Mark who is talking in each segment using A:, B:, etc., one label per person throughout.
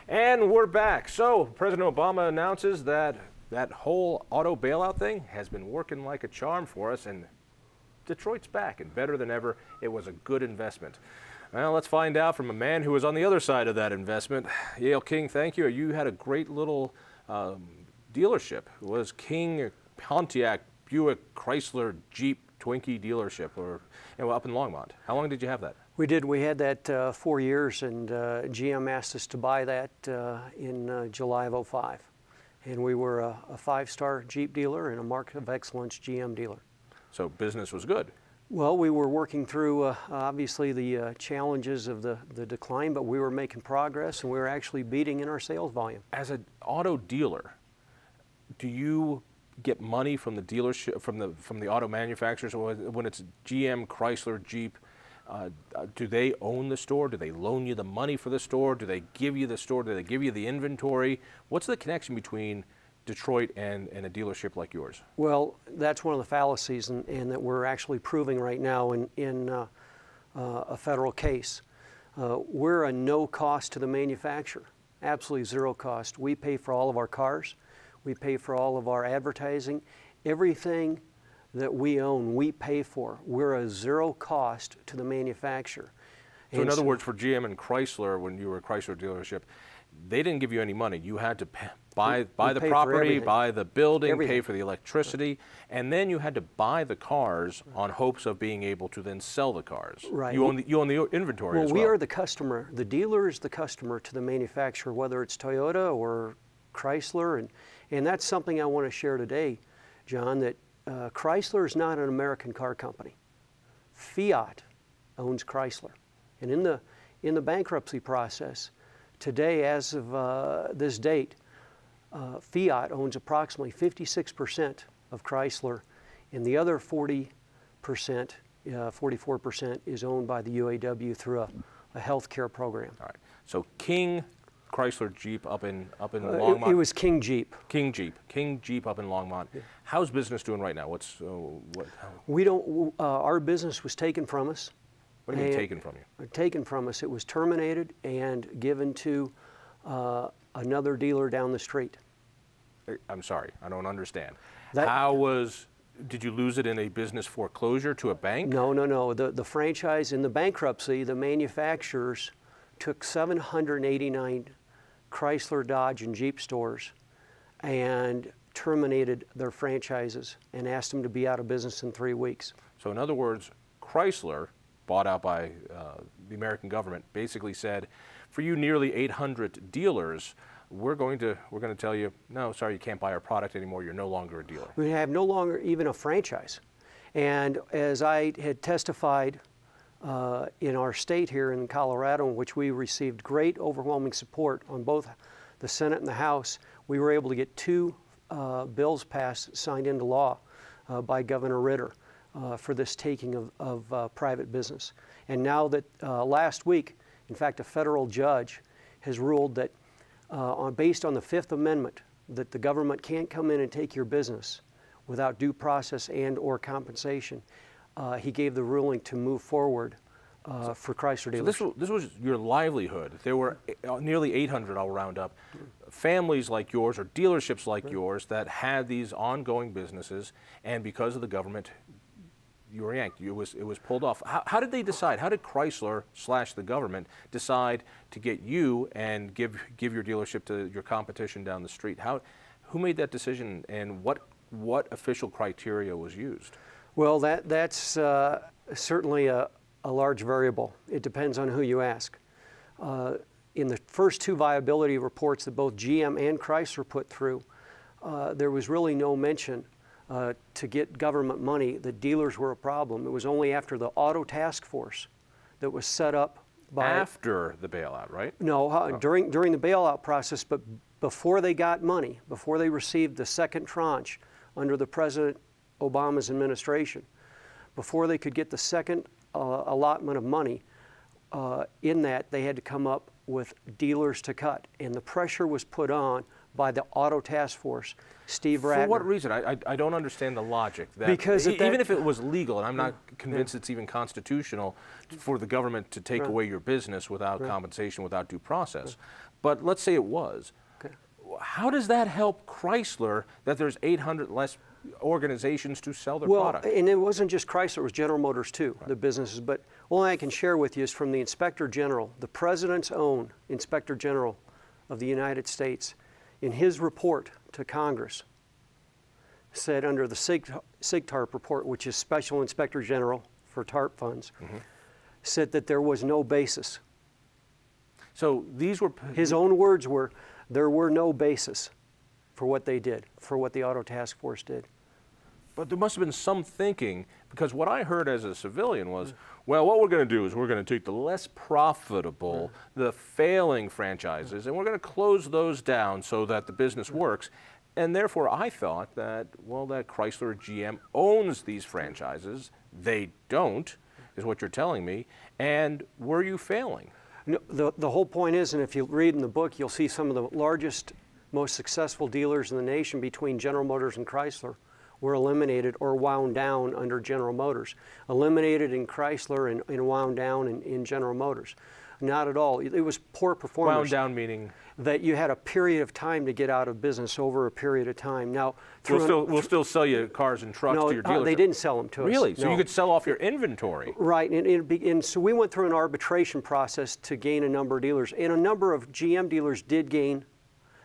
A: And we're back. So President Obama announces that that whole auto bailout thing has been working like a charm for us, and Detroit's back and better than ever. It was a good investment. Well, let's find out from a man who was on the other side of that investment. Yale King, thank you. You had a great little dealership. It was King Pontiac Buick Chrysler Jeep Twinkie dealership up in Longmont. How long did you have that?
B: We did. We had that 4 years, and GM asked us to buy that in July of '05. And we were a 5-star Jeep dealer and a Mark of Excellence GM dealer.
A: So business was good.
B: Well, we were working through, obviously, the challenges of the decline, but we were making progress, and we were actually beating in our sales volume.
A: As an auto dealer, do you get money from the dealership, from the auto manufacturers, when it's GM, Chrysler, Jeep? Do they own the store? Do they loan you the money for the store? Do they give you the store? Do they give you the inventory? What's the connection between Detroit and a dealership like yours?
B: Well, that's one of the fallacies, and that we're actually proving right now in a federal case. We're a no cost to the manufacturer, absolutely zero cost. We pay for all of our cars. We pay for all of our advertising. Everything that we own, we pay for. We're a zero cost to the manufacturer.
A: So in other words, for GM and Chrysler, when you were a Chrysler dealership, they didn't give you any money. You had to buy the property, buy the building, pay for the electricity, and then you had to buy the cars on hopes of being able to then sell the cars.
B: Right.
A: You own the inventory as well.
B: We are the customer. The dealer is the customer to the manufacturer, whether it's Toyota or Chrysler, and that's something I want to share today, John, that Chrysler is not an American car company. Fiat owns Chrysler. And in the bankruptcy process, today, as of this date, Fiat owns approximately 56% of Chrysler, and the other 40%, 44% is owned by the UAW through a health care program.
A: All right. So King Chrysler Jeep up in Longmont.
B: It was King Jeep.
A: King Jeep up in Longmont. Yeah. How's business doing right now?
B: We don't. Our business was taken from us.
A: What do you mean taken from you?
B: Taken from us. It was terminated and given to another dealer down the street.
A: I'm sorry, I don't understand. Did you lose it in a business foreclosure to a bank?
B: No. The franchise, in the bankruptcy, the manufacturers took 789 Chrysler, Dodge, and Jeep stores and terminated their franchises and asked them to be out of business in 3 weeks. So
A: in other words, Chrysler, bought out by the American government, basically said, for you nearly 800 dealers, we're going to tell you, no, sorry, you can't buy our product anymore. You're no longer a dealer.
B: We have no longer even a franchise. And as I had testified in our state here in Colorado, in which we received great overwhelming support on both the Senate and the House, we were able to get 2 bills passed, signed into law by Governor Ritter for this taking of private business. And now that last week, in fact, a federal judge has ruled that based on the 5th Amendment, that the government can't come in and take your business without due process and or compensation. He gave the ruling to move forward for Chrysler dealers.
A: So this was your livelihood. There were nearly 800, I'll round up, families like yours or dealerships like yours that had these ongoing businesses, and because of the government, you were yanked. It was pulled off. How did they decide? How did Chrysler / the government decide to get you and give your dealership to your competition down the street? Who made that decision, and what official criteria was used?
B: Well, that's certainly a large variable. It depends on who you ask. In the first 2 viability reports that both GM and Chrysler put through, there was really no mention to get government money that dealers were a problem. It was only after the auto task force that was set up by...
A: After the bailout, right?
B: No, during the bailout process, but before they got money, before they received the second tranche under the President Obama's administration, before they could get the second allotment of money, in that they had to come up with dealers to cut. And the pressure was put on by the Auto Task Force, Steve Ratner.
A: For what reason? I don't understand the logic. That
B: because
A: even if it was legal, and I'm not convinced it's even constitutional for the government to take away your business without compensation, without due process. But let's say it was.
B: Okay.
A: How does that help Chrysler that there's 800 less organizations to sell their product?
B: And it wasn't just Chrysler, it was General Motors too, the businesses. But all I can share with you is from the Inspector General, the President's own Inspector General of the United States, in his report to Congress, said under the SIGTARP report, which is Special Inspector General for TARP funds, said that there was no basis.
A: So these were...
B: His own words were, there were no basis for what they did, for what the Auto Task Force did.
A: But there must have been some thinking, because what I heard as a civilian was, well, what we're going to do is we're going to take the less profitable, the failing franchises, and we're going to close those down so that the business works. And therefore, I thought that, well, that Chrysler or GM owns these franchises. They don't, is what you're telling me. And were you failing?
B: No, the whole point is, and if you read in the book, you'll see some of the largest, most successful dealers in the nation between General Motors and Chrysler were eliminated or wound down under General Motors. Eliminated in Chrysler and wound down in General Motors. Not at all. It was poor performance.
A: Wound down meaning?
B: That you had a period of time to get out of business over a period of time. Now,
A: we'll still sell you cars and trucks to your dealership.
B: No, they didn't sell them to us.
A: Really? So you could sell off your inventory?
B: Right, and so we went through an arbitration process to gain a number of dealers, and a number of GM dealers did gain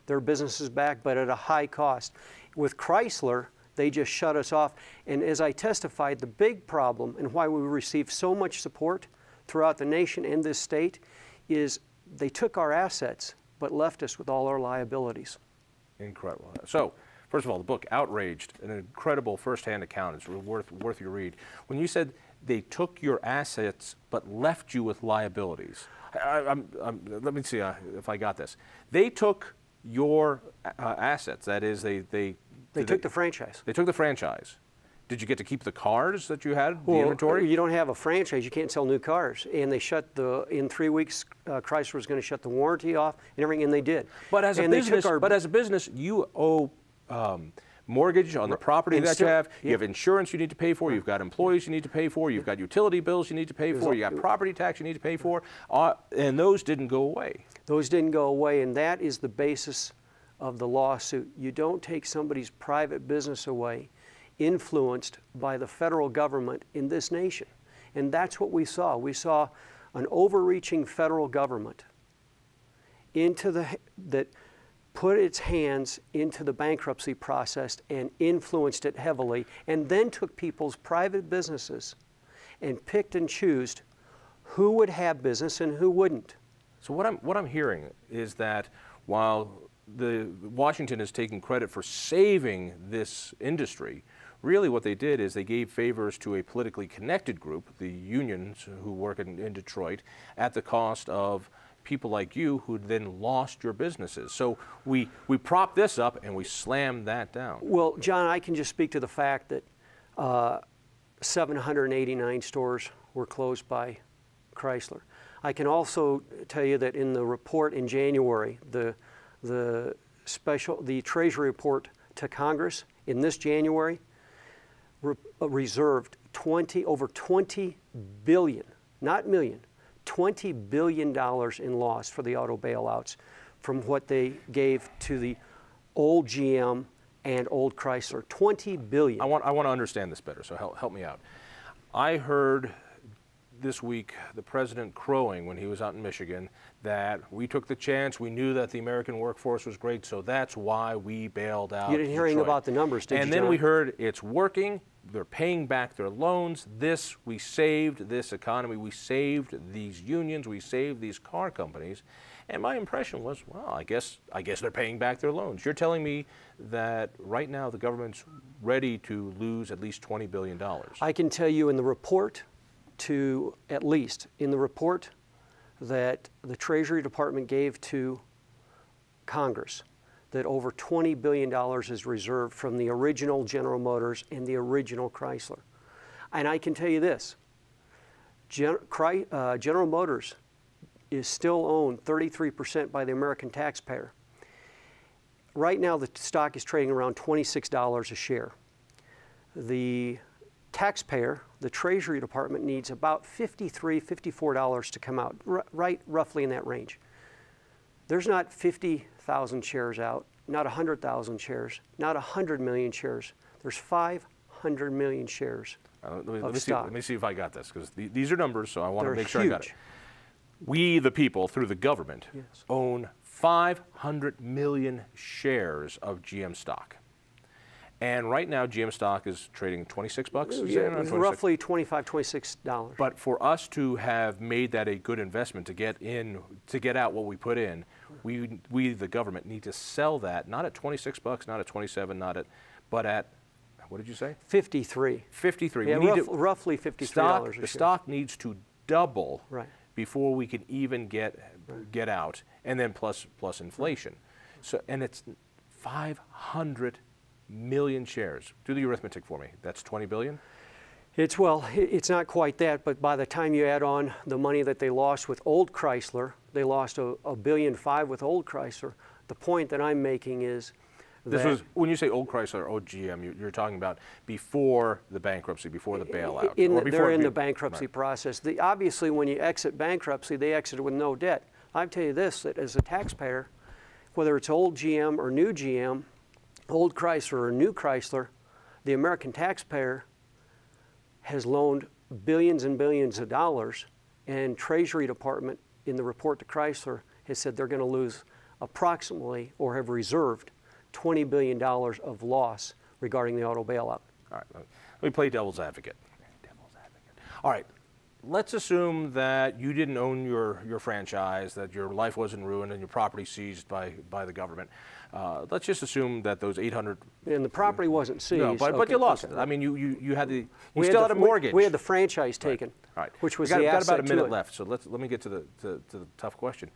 B: their businesses back, but at a high cost. With Chrysler, they just shut us off. And as I testified, the big problem and why we received so much support throughout the nation and this state is they took our assets but left us with all our liabilities.
A: Incredible. So, first of all, the book, Outraged, an incredible first-hand account. It's worth your read. When you said they took your assets but left you with liabilities, let me see if I got this. They took your assets, that is, they
B: took the franchise.
A: They took the franchise. Did you get to keep the cars that you had, the inventory?
B: You don't have a franchise, you can't sell new cars. And they shut in 3 weeks, Chrysler was going to shut the warranty off and everything, and they did.
A: But as a business, you owe mortgage on the property that you have. You have insurance you need to pay for. You've got employees you need to pay for. You've got utility bills you need to pay for. You got property tax you need to pay for. And those didn't go away.
B: Those didn't go away, and that is the basis of the lawsuit. You don't take somebody's private business away influenced by the federal government in this nation. And that's what we saw. We saw an overreaching federal government that put its hands into the bankruptcy process and influenced it heavily, and then took people's private businesses and picked and chose who would have business and who wouldn't.
A: So what I'm hearing is that while Washington is taking credit for saving this industry, really what they did is they gave favors to a politically connected group, the unions who work in Detroit, at the cost of people like you who then lost your businesses. So we propped this up and we slammed that down.
B: Well, John, I can just speak to the fact that 789 stores were closed by Chrysler. I can also tell you that in the report in January, the Treasury report to Congress in this January reserved over $20 billion, not million, $20 billion in loss for the auto bailouts from what they gave to the old GM and old Chrysler. $20 billion.
A: I want to understand this better, so help me out. I heard this week the president crowing when he was out in Michigan that we took the chance, we knew that the American workforce was great, so that's why we bailed out.
B: You didn't hear anything about the numbers, did you,
A: And then
B: John?
A: we heard it's working, they're paying back their loans, we saved this economy, we saved these unions, we saved these car companies. And my impression was, well, I guess they're paying back their loans. You're telling me that right now the government's ready to lose at least $20 billion.
B: I can tell you in the report that the Treasury Department gave to Congress, that over $20 billion is reserved from the original General Motors and the original Chrysler. And I can tell you this, General Motors is still owned 33% by the American taxpayer. right now the stock is trading around $26 a share. The taxpayer, the Treasury Department, needs about $53, $54 to come out, right roughly in that range. There's not 50,000 shares out, not 100,000 shares, not 100 million shares. There's 500 million shares of stock.
A: Let me see if I got this, because these are numbers, so I want to make sure
B: huge.
A: I got it. We, the people, through the government,
B: Yes.
A: own 500 million shares of GM stock. And right now, GM stock is trading 26 bucks?
B: Yeah, roughly $25, $26.
A: But for us to have made that a good investment to get out what we put in, we the government need to sell that, not at 26 bucks, not at 27, but at, what did you say?
B: 53.
A: 53.
B: Yeah,
A: we need
B: roughly $53 a share.
A: The stock needs to double
B: right.
A: before we can even get out, and then plus inflation. So, and it's 500 million shares. Do the arithmetic for me. That's 20 billion?
B: It's not quite that, but by the time you add on the money that they lost with old Chrysler, they lost $1.5 billion with old Chrysler. The point that I'm making is
A: this was, when you say old Chrysler or old GM, you're talking about before the bankruptcy, before the bailout.
B: They're in the bankruptcy process. Obviously, when you exit bankruptcy, they exited with no debt. I'll tell you this, that as a taxpayer, whether it's old GM or new GM, old Chrysler or new Chrysler, the American taxpayer has loaned billions and billions of dollars, and Treasury Department in the report to Chrysler has said they're going to lose approximately, or have reserved, $20 billion of loss regarding the auto bailout.
A: All right, let me play devil's advocate. All right, let's assume that you didn't own your franchise, that your life wasn't ruined and your property seized by the government. Let's just assume that those 800...
B: And the property wasn't seized.
A: No, but you lost it. I mean, you had the... You still had a mortgage.
B: We had the franchise taken,
A: right.
B: Which was
A: the asset.
B: Got
A: about a minute left, so let me get to the tough question.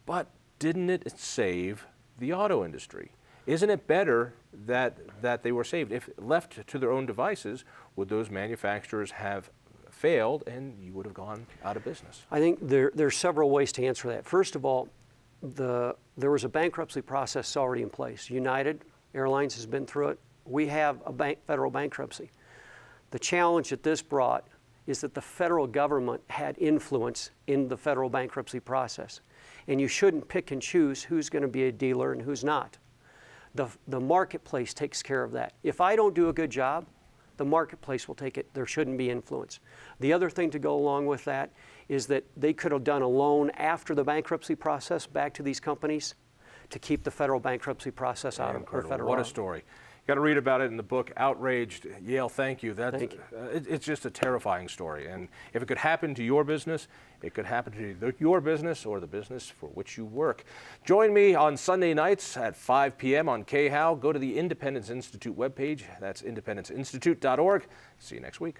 A: But didn't it save the auto industry? Isn't it better that they were saved? If left to their own devices, would those manufacturers have failed and you would have gone out of business?
B: I think there's several ways to answer that. First of all, there was a bankruptcy process already in place. United Airlines has been through it. We have a federal bankruptcy. The challenge that this brought is that the federal government had influence in the federal bankruptcy process. And you shouldn't pick and choose who's going to be a dealer and who's not. The marketplace takes care of that. If I don't do a good job, the marketplace will take it. There shouldn't be influence. The other thing to go along with that is that they could have done a loan after the bankruptcy process back to these companies to keep the federal bankruptcy process out of our federal.
A: What a story. You got to read about it in the book, Outraged. Yale, thank you.
B: Thank you.
A: It's just a terrifying story. And if it could happen to your business, it could happen to your business or the business for which you work. Join me on Sunday nights at 5 p.m. on KHOW. Go to the Independence Institute webpage. That's independenceinstitute.org. See you next week.